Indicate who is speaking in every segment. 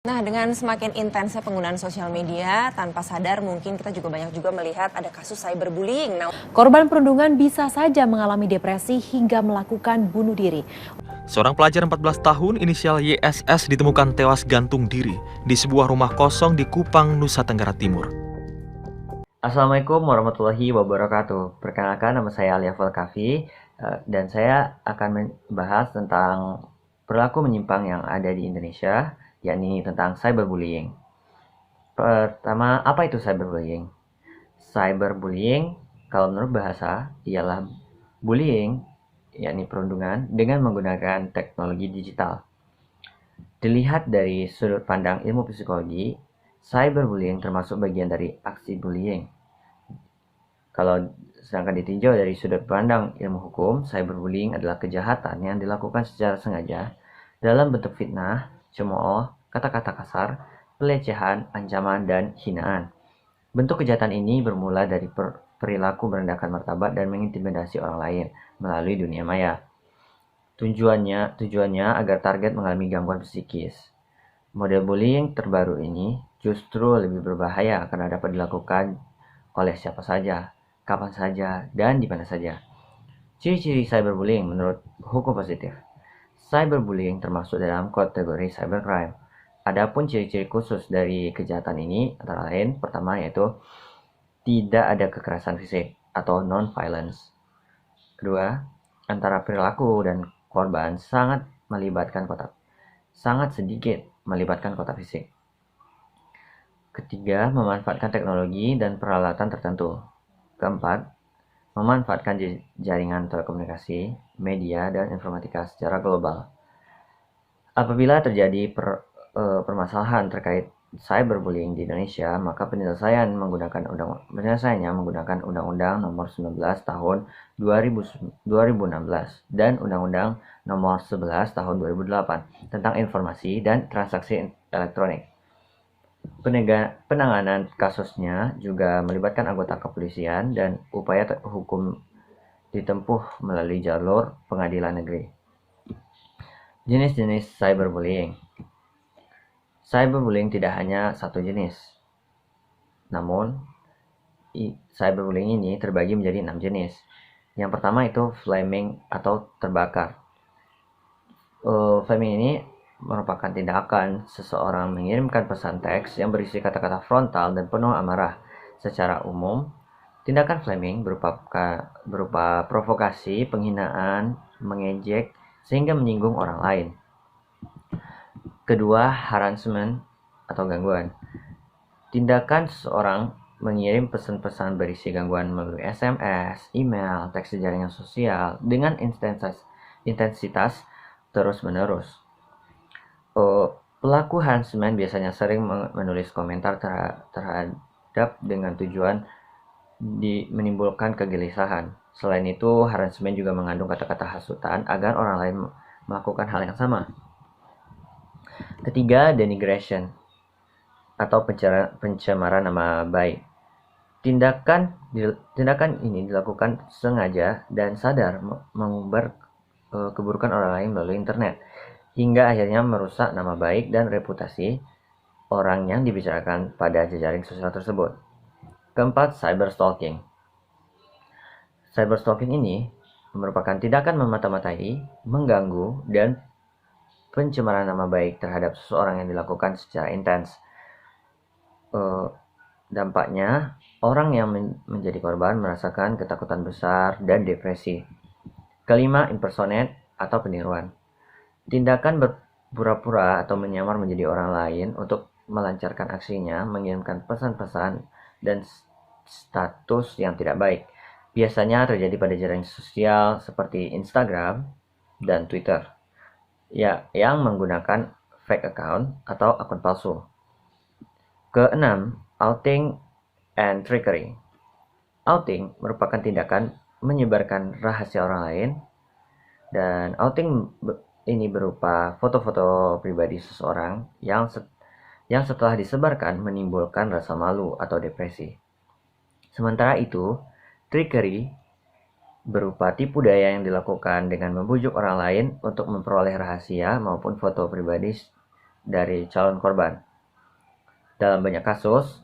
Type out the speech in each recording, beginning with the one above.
Speaker 1: Nah, dengan semakin intensnya penggunaan sosial media, tanpa sadar mungkin kita juga banyak melihat ada kasus cyberbullying. Nah,
Speaker 2: Korban perundungan bisa saja mengalami depresi hingga melakukan bunuh diri.
Speaker 3: Seorang pelajar 14 tahun inisial YSS ditemukan tewas gantung diri di sebuah rumah kosong di Kupang, Nusa Tenggara Timur.
Speaker 4: Assalamualaikum warahmatullahi wabarakatuh. Perkenalkan, nama saya Aliafal Kafi dan saya akan membahas tentang perilaku menyimpang yang ada di Indonesia, yakni tentang cyberbullying. Pertama, apa itu cyberbullying? Cyberbullying, kalau menurut bahasa, ialah bullying, yakni perundungan, dengan menggunakan teknologi digital. Dilihat dari sudut pandang ilmu psikologi, cyberbullying termasuk bagian dari aksi bullying. Kalau sedangkan ditinjau dari sudut pandang ilmu hukum, cyberbullying adalah kejahatan yang dilakukan secara sengaja dalam bentuk fitnah, cemooh, kata-kata kasar, pelecehan, ancaman, dan hinaan. Bentuk kejahatan ini bermula dari perilaku merendahkan martabat dan mengintimidasi orang lain melalui dunia maya. Tujuannya agar target mengalami gangguan psikis. Model bullying terbaru ini justru lebih berbahaya karena dapat dilakukan oleh siapa saja, kapan saja, dan di mana saja. Ciri-ciri cyberbullying menurut hukum positif. Cyberbullying termasuk dalam kategori cybercrime. Adapun ciri-ciri khusus dari kejahatan ini antara lain, pertama yaitu tidak ada kekerasan fisik atau non-violence. Kedua, antara perilaku dan korban sangat sedikit melibatkan kontak fisik. Ketiga, memanfaatkan teknologi dan peralatan tertentu. Keempat, memanfaatkan jaringan telekomunikasi, media, dan informatika secara global. Apabila terjadi permasalahan terkait cyberbullying di Indonesia, maka penyelesaiannya menggunakan Undang-Undang Nomor 19 Tahun 2016 dan Undang-Undang Nomor 11 Tahun 2008 tentang informasi dan transaksi elektronik. Penanganan kasusnya juga melibatkan anggota kepolisian dan upaya hukum ditempuh melalui jalur pengadilan negeri. Jenis-jenis cyberbullying. Cyberbullying tidak hanya satu jenis. Namun, cyberbullying ini terbagi menjadi 6 jenis. Yang pertama itu flaming atau terbakar. Flaming ini merupakan tindakan seseorang mengirimkan pesan teks yang berisi kata-kata frontal dan penuh amarah. Secara umum, tindakan flaming berupa provokasi, penghinaan, mengejek, sehingga menyinggung orang lain. Kedua, harassment atau gangguan. Tindakan seseorang mengirim pesan-pesan berisi gangguan melalui SMS, email, teks jaringan sosial dengan intensitas terus-menerus. Pelaku harassment biasanya sering menulis komentar terhadap dengan tujuan menimbulkan kegelisahan. Selain itu, harassment juga mengandung kata-kata hasutan agar orang lain melakukan hal yang sama. Ketiga, denigration atau pencemaran nama baik. Tindakan ini dilakukan sengaja dan sadar mengumbar keburukan orang lain melalui internet, hingga akhirnya merusak nama baik dan reputasi orang yang dibicarakan pada jejaring sosial tersebut. Keempat, cyberstalking. Cyberstalking ini merupakan tindakan memata-matai, mengganggu, dan pencemaran nama baik terhadap seseorang yang dilakukan secara intens. Dampaknya, orang yang menjadi korban merasakan ketakutan besar dan depresi. Kelima, impersonate atau peniruan. Tindakan berpura-pura atau menyamar menjadi orang lain untuk melancarkan aksinya, mengirimkan pesan-pesan dan status yang tidak baik. Biasanya terjadi pada jaringan sosial seperti Instagram dan Twitter, yang menggunakan fake account atau akun palsu. Keenam, outing and trickery. Outing merupakan tindakan menyebarkan rahasia orang lain, dan outing ini berupa foto-foto pribadi seseorang yang setelah disebarkan menimbulkan rasa malu atau depresi. Sementara itu, trickery berupa tipu daya yang dilakukan dengan membujuk orang lain untuk memperoleh rahasia maupun foto pribadi dari calon korban. Dalam banyak kasus,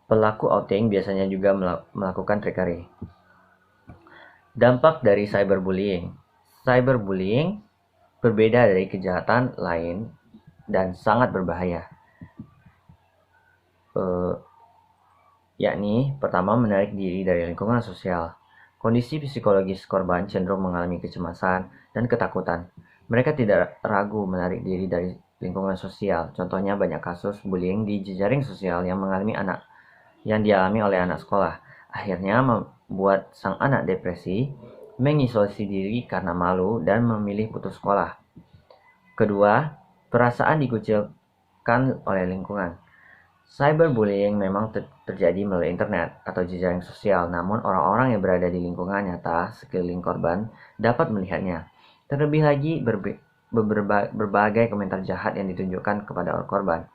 Speaker 4: pelaku outing biasanya juga melakukan trickery. Dampak dari cyberbullying. Cyberbullying berbeda dari kejahatan lain dan sangat berbahaya. Yakni pertama, menarik diri dari lingkungan sosial. Kondisi psikologis korban cenderung mengalami kecemasan dan ketakutan. Mereka tidak ragu menarik diri dari lingkungan sosial. Contohnya banyak kasus bullying di jejaring sosial yang dialami oleh anak sekolah. Akhirnya membuat sang anak depresi, mengisolasi diri karena malu dan memilih putus sekolah. Kedua, perasaan dikucilkan oleh lingkungan. Cyberbullying memang terjadi melalui internet atau jejaring sosial, namun orang-orang yang berada di lingkungan nyata sekeliling korban dapat melihatnya. Terlebih lagi, berbagai komentar jahat yang ditunjukkan kepada korban.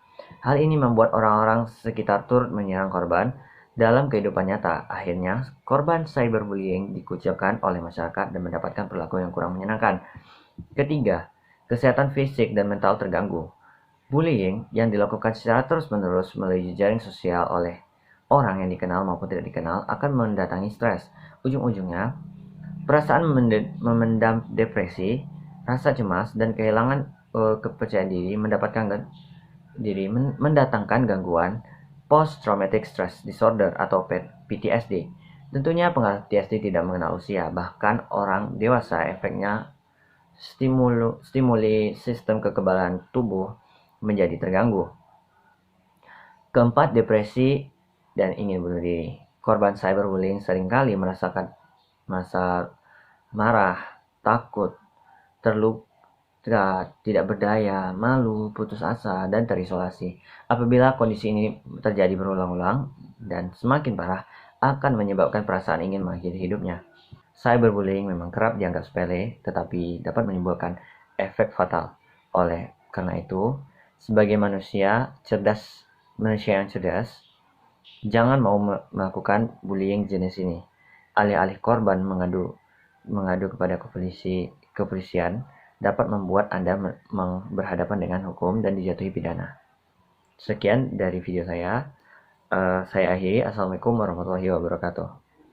Speaker 4: Hal ini membuat orang-orang sekitar turut menyerang korban dalam kehidupan nyata. Akhirnya, korban cyberbullying dikucilkan oleh masyarakat dan mendapatkan perlakuan yang kurang menyenangkan. Ketiga, kesehatan fisik dan mental terganggu. Bullying yang dilakukan secara terus-menerus melalui jejaring sosial oleh orang yang dikenal maupun tidak dikenal akan mendatangi stres. Ujung-ujungnya, perasaan memendam depresi, rasa cemas, dan kehilangan kepercayaan diri mendatangkan gangguan post-traumatic stress disorder atau PTSD. Tentunya pengaruh PTSD tidak mengenal usia, bahkan orang dewasa efeknya stimuli sistem kekebalan tubuh menjadi terganggu. Keempat, depresi dan ingin bunuh diri. Korban cyberbullying seringkali merasakan masa marah, takut, terluka, tidak berdaya, malu, putus asa, dan terisolasi. Apabila kondisi ini terjadi berulang-ulang dan semakin parah, akan menyebabkan perasaan ingin mengakhiri hidupnya. Cyberbullying memang kerap dianggap sepele, tetapi dapat menimbulkan efek fatal. Oleh karena itu, sebagai manusia yang cerdas, jangan mau melakukan bullying jenis ini. Alih-alih korban mengadu kepada kepolisian dapat membuat Anda berhadapan dengan hukum dan dijatuhi pidana. Sekian dari video saya. Saya akhiri. Assalamualaikum warahmatullahi wabarakatuh.